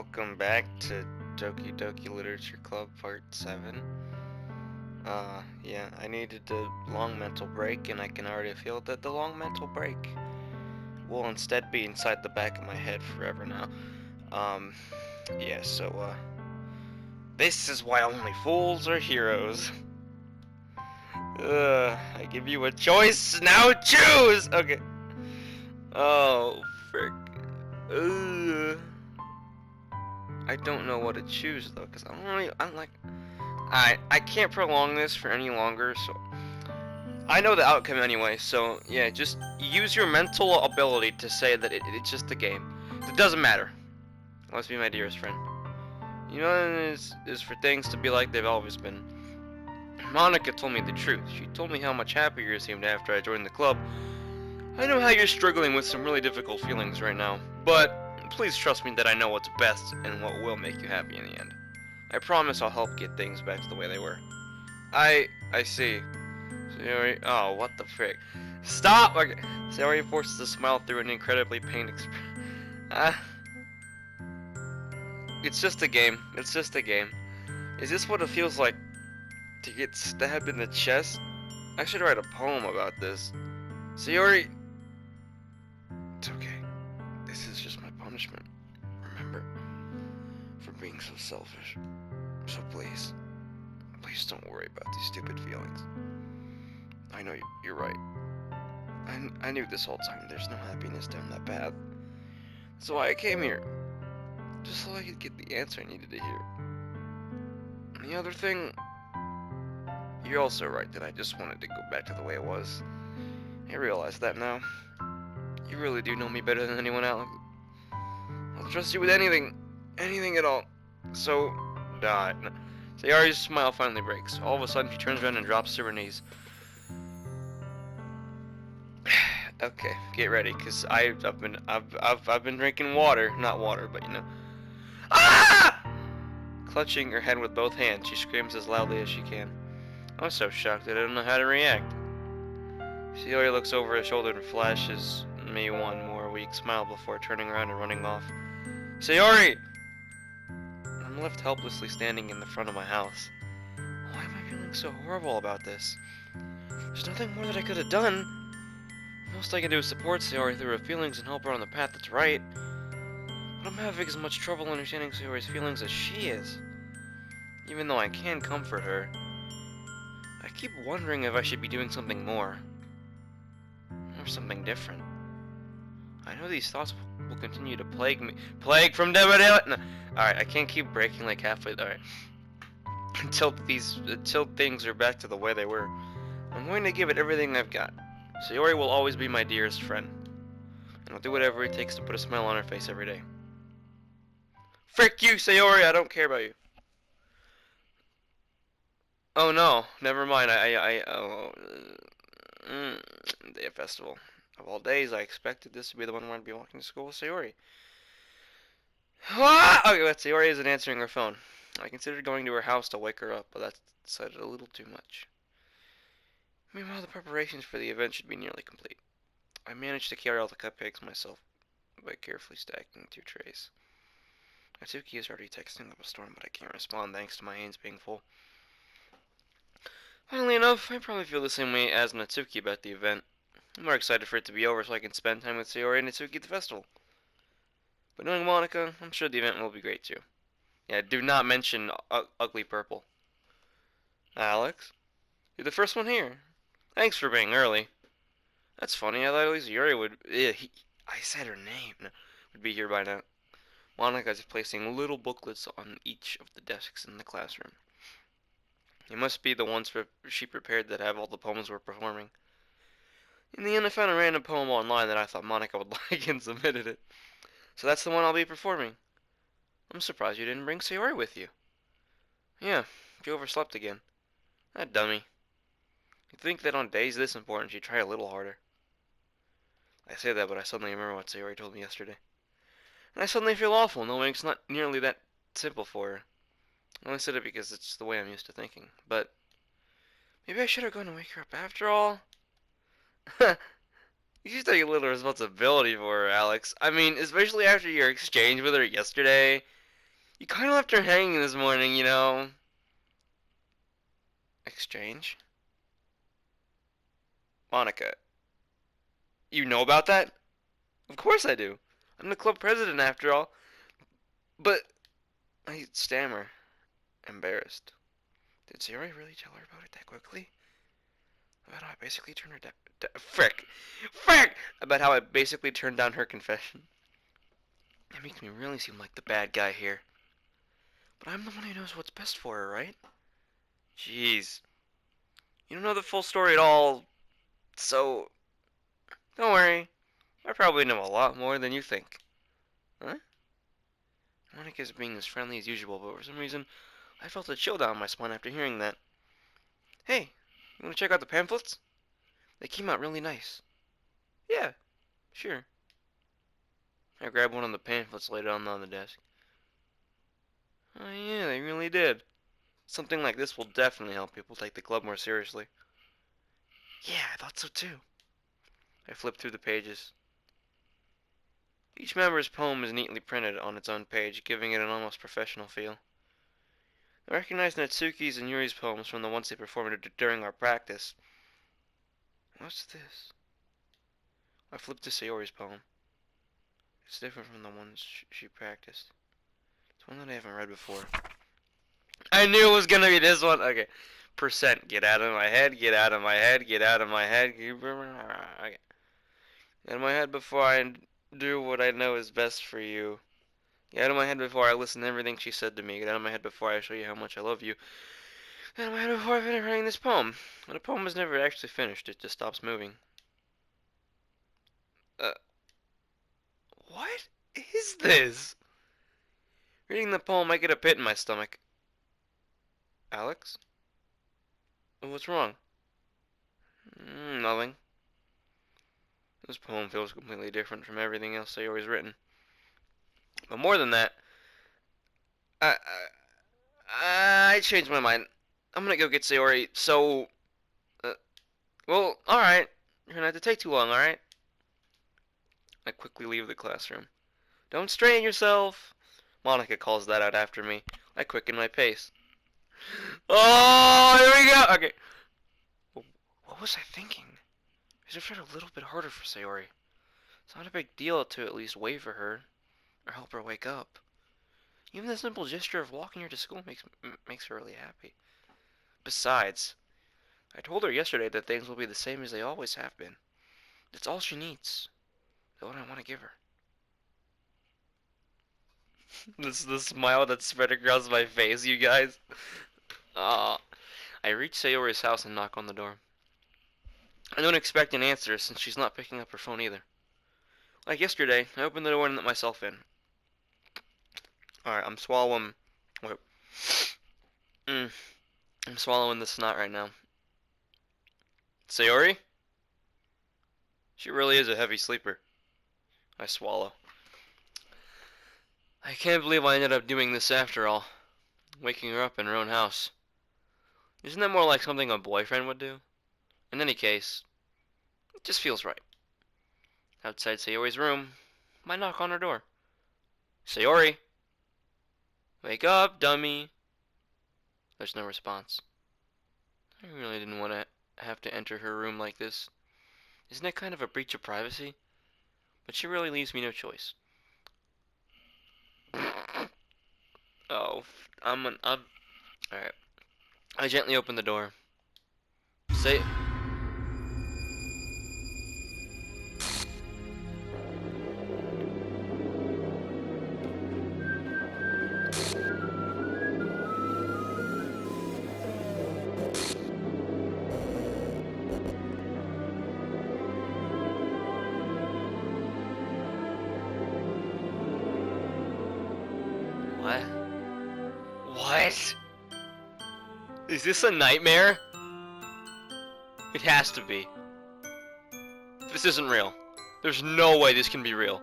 Welcome back to Doki Doki Literature Club Part 7. Yeah, I needed a long mental break, and I can already feel that the long mental break will instead be inside the back of my head forever now. Yeah, so, this is why only fools are heroes. I give you a choice, now choose! Okay. Oh, frick. I don't know what to choose though, because I'm like, I can't prolong this for any longer, so I know the outcome anyway, so yeah, just use your mental ability to say that it's just a game. It doesn't matter. Let's be my dearest friend. You know, is for things to be like they've always been. Monica told me the truth. She told me how much happier you seemed after I joined the club. I know how you're struggling with some really difficult feelings right now, but please trust me that I know what's best and what will make you happy in the end. I promise I'll help get things back to the way they were. I see. Sayori, oh, what the frick. Stop! Okay. Sayori forces a smile through an incredibly pained expression. It's just a game. It's just a game. Is this what it feels like to get stabbed in the chest? I should write a poem about this. Sayori... It's okay. This is just my punishment. Remember? For being so selfish. So please don't worry about these stupid feelings. I know you're right. I knew this whole time there's no happiness down that path. So I came here. Just so I could get the answer I needed to hear. And the other thing, you're also right that I just wanted to go back to the way it was. I realize that now. You really do know me better than anyone else. I'll trust you with anything at all. So, die. Sayori's smile finally breaks. All of a sudden, she turns around and drops to her knees. Okay, get ready, cause I've been drinking water, not water, but you know. Ah! Clutching her head with both hands, she screams as loudly as she can. I'm so shocked that I don't know how to react. Sayori looks over her shoulder and flashes me one more weak smile before turning around and running off. Sayori! I'm left helplessly standing in the front of my house. Why am I feeling so horrible about this? There's nothing more that I could have done. Most I can do is support Sayori through her feelings and help her on the path that's right. But I'm having as much trouble understanding Sayori's feelings as she is. Even though I can comfort her, I keep wondering if I should be doing something more. Or something different. I know these thoughts will continue to plague me. Plague from DDLC! No. Alright, I can't keep breaking like halfway. Alright. Until things are back to the way they were. I'm going to give it everything I've got. Sayori will always be my dearest friend. And I'll do whatever it takes to put a smile on her face every day. Frick you, Sayori! I don't care about you. Oh no, never mind. Day of festival. Of all days, I expected this to be the one where I'd be walking to school with Sayori. Ah! Okay, but Sayori isn't answering her phone. I considered going to her house to wake her up, but that's decided a little too much. Meanwhile, the preparations for the event should be nearly complete. I managed to carry all the cupcakes myself by carefully stacking 2 trays. Natsuki is already texting up a storm, but I can't respond thanks to my hands being full. Funnily enough, I probably feel the same way as Natsuki about the event. I'm more excited for it to be over so I can spend time with Sayori and Natsuki at the festival. But knowing Monica, I'm sure the event will be great too. Yeah, do not mention ugly purple. Alex? You're the first one here. Thanks for being early. That's funny, I thought at least Yuri would... I said her name. No, would be here by now. Monica is placing little booklets on each of the desks in the classroom. It must be the ones she prepared that have all the poems we're performing. In the end, I found a random poem online that I thought Monica would like and submitted it. So that's the one I'll be performing. I'm surprised you didn't bring Sayori with you. Yeah, she overslept again. That dummy. You'd think that on days this important she'd try a little harder. I say that, but I suddenly remember what Sayori told me yesterday. And I suddenly feel awful knowing it's not nearly that simple for her. I only said it because it's the way I'm used to thinking. But maybe I should have gone to wake her up after all. You should take a little responsibility for her, Alex. I mean, especially after your exchange with her yesterday. You kind of left her hanging this morning, you know. Exchange? Monica, you know about that? Of course I do. I'm the club president after all. But I stammer, embarrassed. Did Sayori really tell her about it that quickly? About how I basically turned her down. Frick! Frick! About how I basically turned down her confession. That makes me really seem like the bad guy here. But I'm the one who knows what's best for her, right? Jeez. You don't know the full story at all, so don't worry. I probably know a lot more than you think. Huh? Monica's being as friendly as usual, but for some reason, I felt a chill down my spine after hearing that. Hey, you want to check out the pamphlets? They came out really nice. Yeah, sure. I grabbed one of the pamphlets, laid it on the desk. Oh yeah, they really did. Something like this will definitely help people take the club more seriously. Yeah, I thought so too. I flipped through the pages. Each member's poem is neatly printed on its own page, giving it an almost professional feel. I recognized Natsuki's and Yuri's poems from the ones they performed during our practice. What's this? I flipped to Sayori's poem. It's different from the ones she practiced. It's one that I haven't read before. I knew it was gonna be this one. Okay. Percent. Get out of my head, get out of my head, get out of my head. Okay. Get out of my head before I do what I know is best for you. Get out of my head before I listen to everything she said to me. Get out of my head before I show you how much I love you. Get out of my head before I finish writing this poem. And the poem is never actually finished, it just stops moving. What is this? Reading the poem, I get a pit in my stomach. Alex? What's wrong? Nothing. This poem feels completely different from everything else Sayori's written. But more than that, I changed my mind. I'm gonna go get Sayori, so... well, alright. You're gonna have to take too long, alright? I quickly leave the classroom. Don't strain yourself! Monica calls that out after me. I quicken my pace. Oh, here we go! Okay. What was I thinking? I should have tried a little bit harder for Sayori. It's not a big deal to at least wave for her, or help her wake up. Even the simple gesture of walking her to school makes her really happy. Besides, I told her yesterday that things will be the same as they always have been. That's all she needs. That's what I want to give her. This is the smile that spread across my face, you guys. I reach Sayori's house and knock on the door. I don't expect an answer since she's not picking up her phone either. Like yesterday, I opened the door and let myself in. Alright, I'm swallowing... Wait. I'm swallowing the snot right now. Sayori? She really is a heavy sleeper. I swallow. I can't believe I ended up doing this after all. Waking her up in her own house. Isn't that more like something a boyfriend would do? In any case, it just feels right. Outside Sayori's room, I knock on her door. Sayori! Wake up, dummy! There's no response. I really didn't want to have to enter her room like this. Isn't it kind of a breach of privacy? But she really leaves me no choice. Oh, alright. I gently open the door. Say... What? What? Is this a nightmare? It has to be. This isn't real. There's no way this can be real.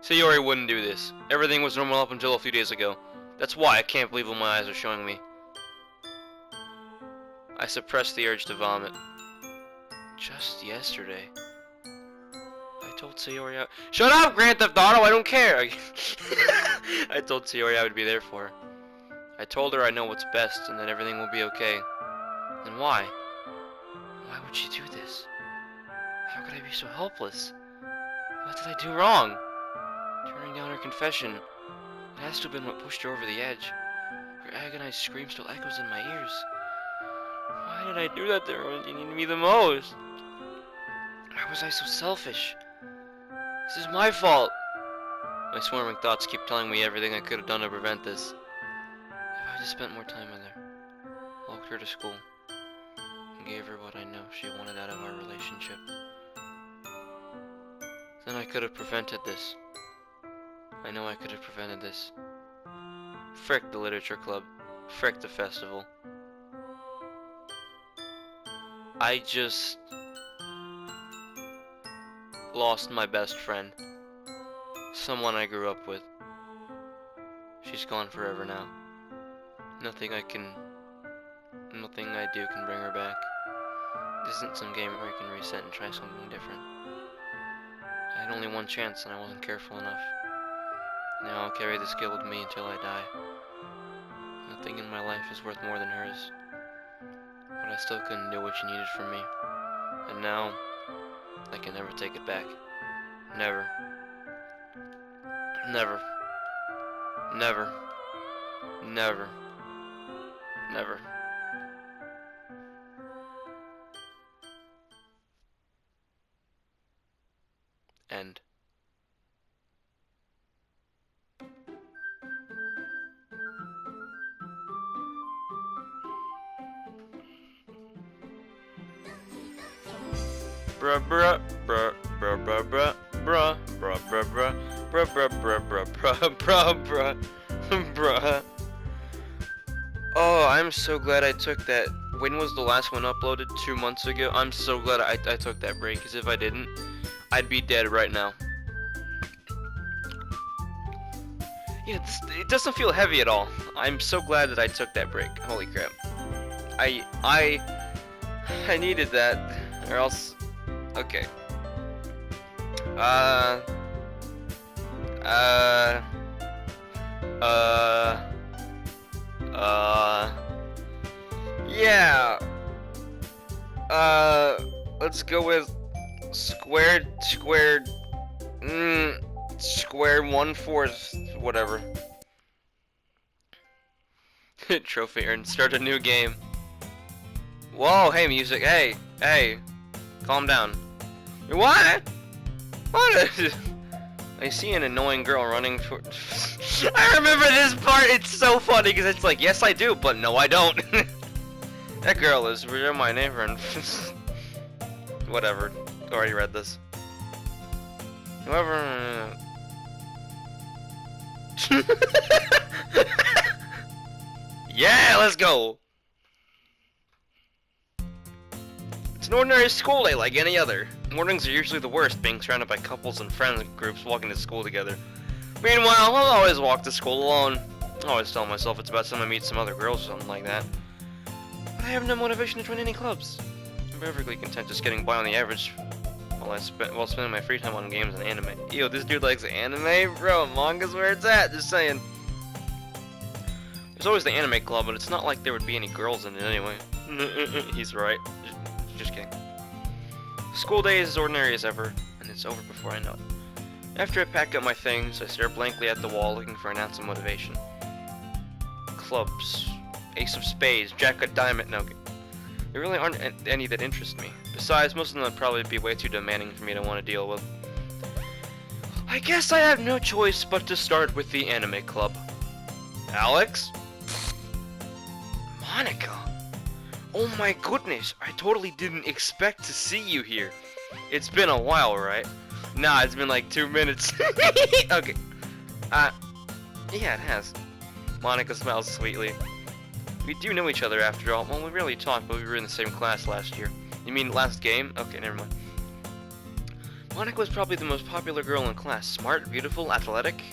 Sayori wouldn't do this. Everything was normal up until a few days ago. That's why I can't believe what my eyes are showing me. I suppressed the urge to vomit. Just yesterday, I told Sayori I... Shut up, Grand Theft Auto! I don't care! I told Sayori I would be there for her. I told her I know what's best and that everything will be okay. And why? Why would she do this? How could I be so helpless? What did I do wrong? Turning down her confession. It has to have been what pushed her over the edge. Her agonized scream still echoes in my ears. Why did I do that to her when she needed me the most? Why was I so selfish? This is my fault. My swarming thoughts keep telling me everything I could have done to prevent this. If I just spent more time with her, walked her to school, and gave her what I know she wanted out of our relationship, then I could have prevented this. I know I could have prevented this. Frick the literature club. Frick the festival. I just lost my best friend. Someone I grew up with. She's gone forever now. Nothing I do can bring her back. This isn't some game where I can reset and try something different. I had only one chance and I wasn't careful enough. Now I'll carry this guilt with me until I die. Nothing in my life is worth more than hers. But I still couldn't do what she needed from me. And now, I can never take it back. Never. Never. Never. Never. Never. End. Bruh bruh bruh bruh bruh bruh bruh bruh bruh bruh bruh bruh bruh bruh bruh bruh. Oh, I'm so glad I took that. When was the last one uploaded? 2 months ago? I'm so glad I took that break, because if I didn't, I'd be dead right now. Yeah, it doesn't feel heavy at all. I'm so glad that I took that break. Holy crap. I needed that, or else... Okay. Yeah. Let's go with squared 1/4, whatever. Trophy earned. Start a new game. Whoa, hey music, hey, calm down. What? What? I see an annoying girl running for... I remember this part, it's so funny, because it's like, yes I do, but no I don't. That girl is, you're my neighbor, and... Whatever, already read this. Whoever... Yeah, let's go! It's an ordinary school day like any other. Mornings are usually the worst, being surrounded by couples and friends groups walking to school together. Meanwhile, I'll always walk to school alone. I always tell myself it's about time I meet some other girls or something like that. But I have no motivation to join any clubs. I'm perfectly content just getting by on the average while spending my free time on games and anime. Ew, this dude likes anime? Bro, manga's where it's at, just saying. There's always the anime club, but it's not like there would be any girls in it anyway. He's right. Just kidding. School day is as ordinary as ever, and it's over before I know it. After I pack up my things, I stare blankly at the wall looking for an ounce of motivation. Clubs. Ace of spades, jack of diamond, no. There really aren't any that interest me. Besides, most of them would probably be way too demanding for me to want to deal with. I guess I have no choice but to start with the anime club. Alex? Monica? Oh my goodness, I totally didn't expect to see you here. It's been a while, right? Nah, it's been like 2 minutes. Okay. Yeah, it has. Monica smiles sweetly. We do know each other after all. Well, we rarely talked, but we were in the same class last year. You mean last game? Okay, never mind. Monica was probably the most popular girl in class. Smart, beautiful, athletic,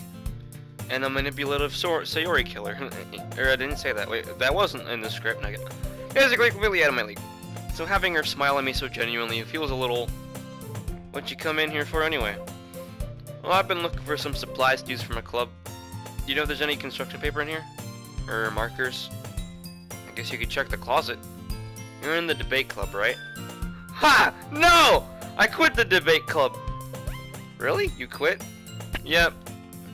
and a manipulative Sayori killer. Or I didn't say that. Wait, that wasn't in the script. Nugget. Basically, completely out of my league. So having her smile at me so genuinely, it feels a little What'd you come in here for anyway? Well, I've been looking for some supplies to use for my club. Do you know if there's any construction paper in here? Or markers? I guess you could check the closet. You're in the debate club, right? Ha! No! I quit the debate club! Really? You quit? Yep.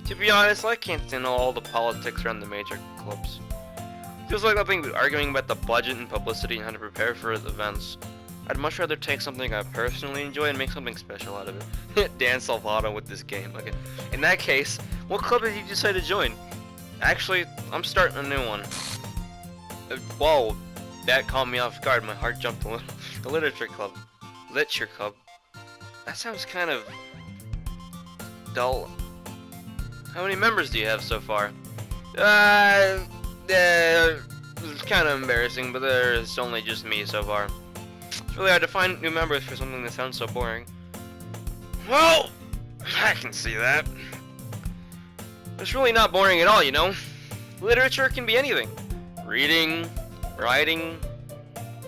To be honest, I can't stand all the politics around the major clubs. Feels like nothing but arguing about the budget and publicity and how to prepare for the events. I'd much rather take something I personally enjoy and make something special out of it. Dan Salvato with this game. Okay. In that case, what club did you decide to join? Actually, I'm starting a new one. Whoa, that caught me off guard. My heart jumped a little. The literature club. Literature club. That sounds kind of dull. How many members do you have so far? It's kind of embarrassing, but there's only just me so far. It's really hard to find new members for something that sounds so boring. Well, I can see that. It's really not boring at all, you know? Literature can be anything. Reading, writing,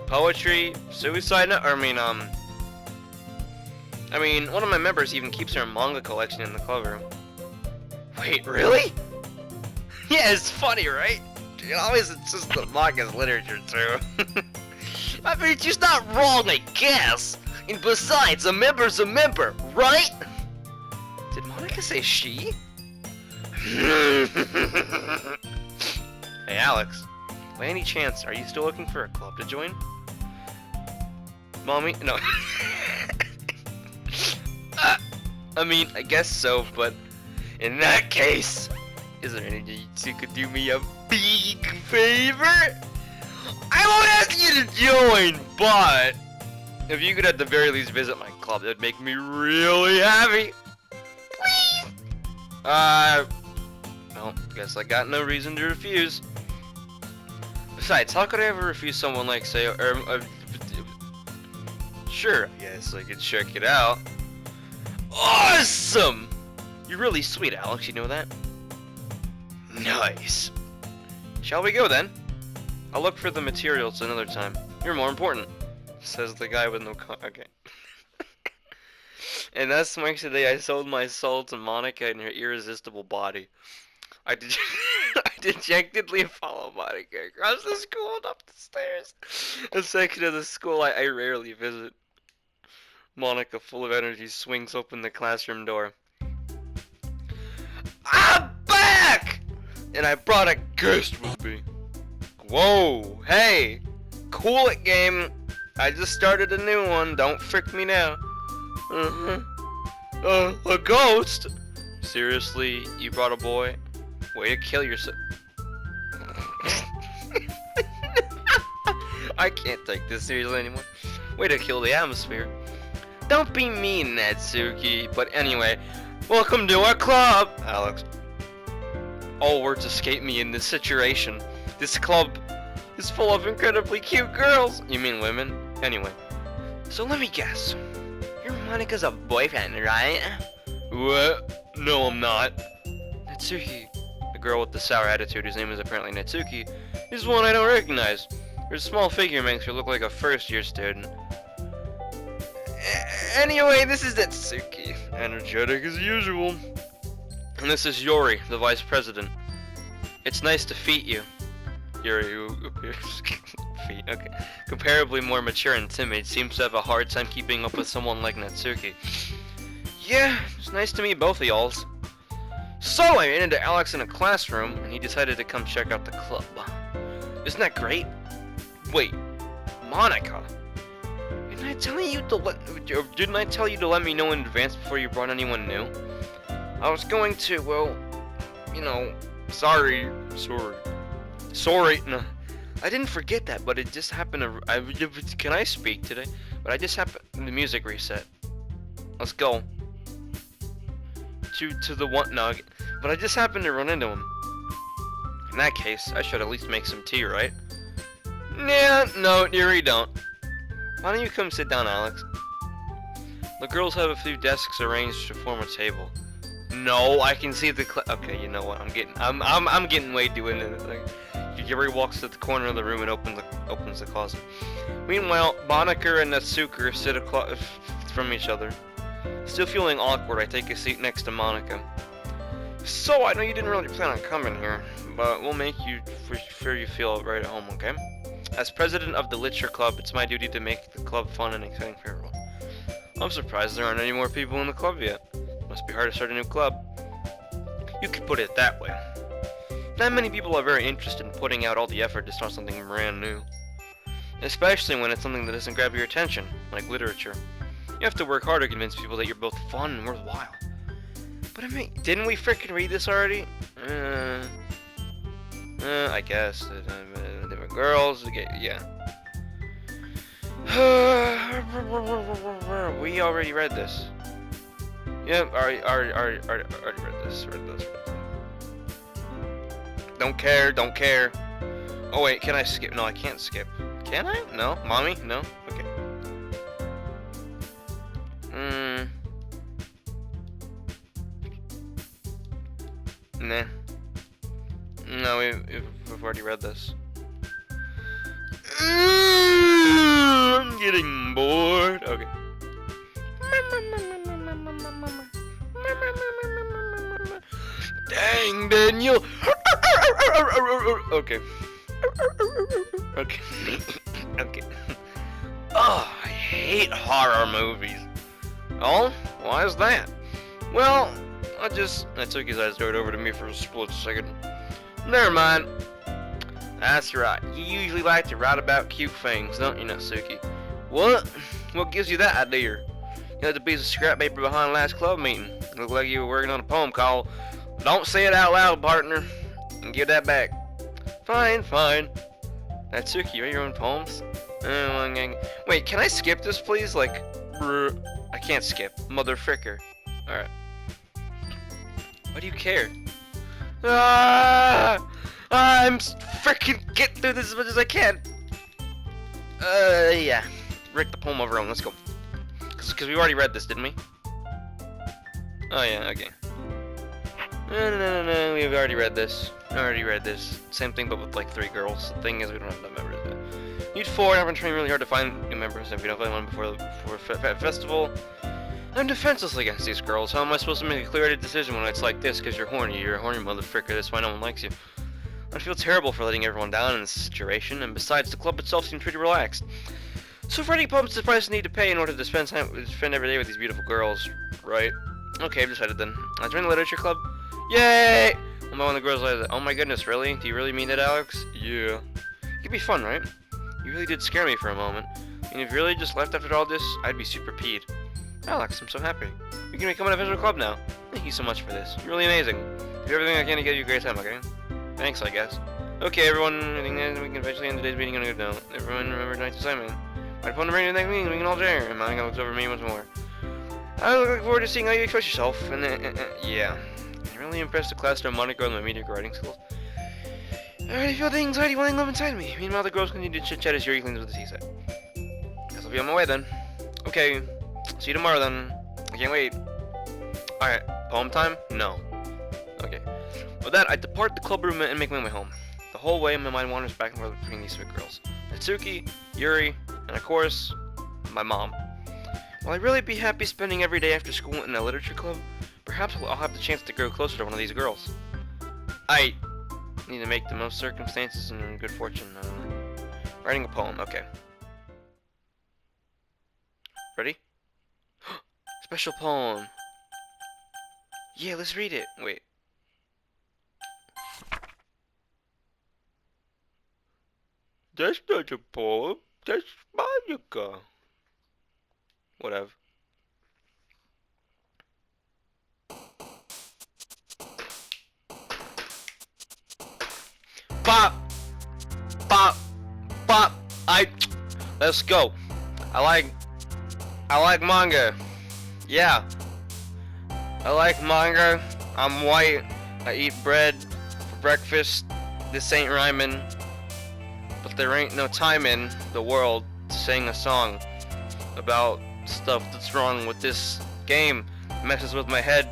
poetry, suicide note, I mean, one of my members even keeps her manga collection in the club room. Wait, really? Yeah, it's funny, right? It always insists that manga's literature, too. I mean, she's not wrong, I guess. And besides, a member's a member, right? Did Monica say she? Hey, Alex. By any chance, are you still looking for a club to join? Mommy? No. I mean, I guess so, but in that case, is there any chance you could do me a big favor? I won't ask you to join, but if you could at the very least visit my club, that'd make me really happy. Please. Well, guess I got no reason to refuse. Besides, how could I ever refuse someone like SaYo? Sure, I guess I could check it out. Awesome! You're really sweet, Alex, you know that? Nice. Shall we go then? I'll look for the materials another time. You're more important, says the guy with no okay. And thus marks the day I sold my soul to Monica and her irresistible body. I dejectedly follow Monica across the school and up the stairs. A section of the school I rarely visit. Monica, full of energy, swings open the classroom door. I'm back! And I brought a guest with me. Whoa, hey! Cool it, game. I just started a new one. Don't frick me now. A ghost? Seriously, you brought a boy? Way to kill yourself. I can't take this seriously anymore. Way to kill the atmosphere. Don't be mean, Natsuki. But anyway, welcome to our club, Alex. All words escape me in this situation. This club is full of incredibly cute girls. You mean women? Anyway, so let me guess. You're Monica's a boyfriend, right? What? No, I'm not. Natsuki, the girl with the sour attitude, whose name is apparently Natsuki, is one I don't recognize. Her small figure makes her look like a first-year student. Anyway, this is Natsuki, energetic as usual. And this is Yori, the vice president. It's nice to meet you. Yuri, who appears feet, okay. Comparably more mature and timid, seems to have a hard time keeping up with someone like Natsuki. Yeah, it's nice to meet both of y'alls. So I ran into Alex in a classroom, and he decided to come check out the club. Isn't that great? Wait, Monica? Didn't I tell you to let me know in advance before you brought anyone new? I was going to, well, you know, sorry. No, I didn't forget that, but it just happened to, can I speak today? But I just happened, the music reset. Let's go. To the one, no, but I just happened to run into him. In that case, I should at least make some tea, right? Yeah, no, you really don't. Why don't you come sit down, Alex? The girls have a few desks arranged to form a table. No, I can see the okay, you know what? I'm getting way too into this thing. Yuri walks to the corner of the room and opens the closet. Meanwhile, Monica and Natsuki sit from each other. Still feeling awkward, I take a seat next to Monica. So, I know you didn't really plan on coming here, but we'll make you sure you feel right at home, okay? As president of the Literature Club, it's my duty to make the club fun and exciting for everyone. I'm surprised there aren't any more people in the club yet. Must be hard to start a new club. You could put it that way. Not many people are very interested in putting out all the effort to start something brand new. Especially when it's something that doesn't grab your attention, like literature. You have to work hard to convince people that you're both fun and worthwhile. But I mean, didn't we frickin' read this already? I guess. Different girls, yeah. We already read this. Yep, already read this. Don't care. Oh wait, can I skip? No, I can't skip. Can I? No? Mommy? No? Okay. Nah. No, we've already read this. I'm getting bored. Okay. Dang, Daniel. Okay. Okay. Okay. Oh, I hate horror movies. Oh? Why is that? Well, I took his eyes right over to me for a split second. Never mind. That's right. You usually like to write about cute things, don't you, Natsuki? What? What gives you that idea? You had the piece of scrap paper behind last club meeting. Looked like you were working on a poem called "Don't Say It Out Loud, Partner," and give that back. Fine. Natsuki, you write your own poems? Wait, can I skip this, please? Like, I can't skip. Mother fricker. Alright. Why do you care? I'm freaking getting through this as much as I can. Yeah. Rick the poem over on. Let's go. Because we already read this, didn't we? Oh yeah, okay. No. We've already read this. Same thing, but with like 3 girls. The thing is, we don't have enough members. Need 4. I've been trying really hard to find new members. If we don't find one before festival, I'm defenseless against these girls. How am I supposed to make a clear decision when it's like this? Because you're horny. You're a horny motherfucker. That's why no one likes you. I feel terrible for letting everyone down in this situation, and besides, the club itself seems pretty relaxed. So Freddy pumps the price I need to pay in order to spend every day with these beautiful girls, right? Okay, I've decided then. I joined the literature club. Yay! Well, one of the girls like, oh my goodness, really? Do you really mean that, Alex? Yeah. It could be fun, right? You really did scare me for a moment. And if you really just left after all this, I'd be super peed. Alex, I'm so happy. You can become an official club now. Thank you so much for this. You're really amazing. Do everything I can to give you a great time, okay? Thanks, I guess. Okay, everyone, I think we can eventually end today's meeting on a good note. Everyone, remember tonight's assignment. My phone to bring to the next meeting, we can all share. And Monica looks over me once more. I look forward to seeing how you express yourself. And yeah. I'm really impressed with class of Monica and my mediocre writing skills. I already feel the anxiety welling up inside me. Meanwhile, the girls continue to chit-chat as Yuri cleans with the tea set. Guess I'll be on my way then. Okay. See you tomorrow then. I can't wait. Alright. Poem time? No. Okay. With that, I depart the club room and make my way home. The whole way, my mind wanders back and forth between these 3 girls. Natsuki, Yuri, and of course, my mom. Will I really be happy spending every day after school in a literature club? Perhaps I'll have the chance to grow closer to one of these girls. I need to make the most circumstances and good fortune. Writing a poem, okay. Ready? Special poem. Yeah, let's read it. Wait. That's not a poem. That's Monica. Whatever. Pop! Pop! Pop! Let's go. I like manga. Yeah. I like manga. I'm white. I eat bread for breakfast. This ain't rhyming. But there ain't no time in the world to sing a song about stuff that's wrong with this game. Messes with my head.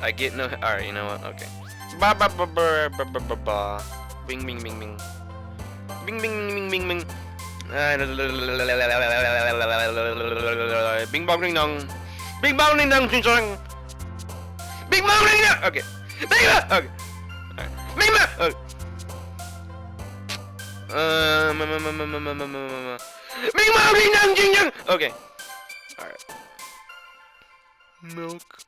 I get no. Alright, you know what? Okay. Ba ba ba ba ba ba ba ba. Bing bing bing bing. Bing bing bing bing bing. Bing bong ding dong. Big mountain down, song. Big mountain down. Okay. Big mountain. Okay. Alright. Big mountain. Okay. Big mountain down, okay. Alright. Milk.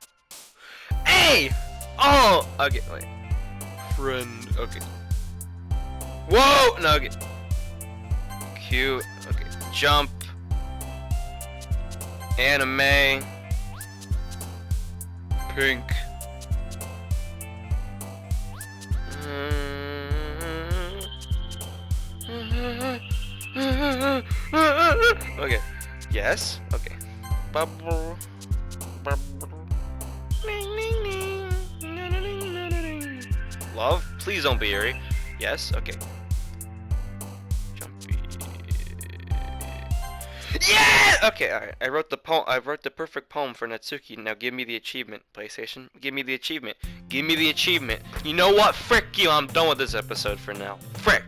Hey! Oh! Okay, wait. Friend. Okay. Whoa! No, okay. Cute. Okay. Jump. Anime. Pink. Okay. Yes. Okay. Bubble. Love, please don't be eerie. Yes. Okay. Jumpy. Yeah. Okay. All right. I wrote the poem. I wrote the perfect poem for Natsuki. Now give me the achievement, PlayStation. Give me the achievement. Give me the achievement. You know what? Frick you. I'm done with this episode for now. Frick.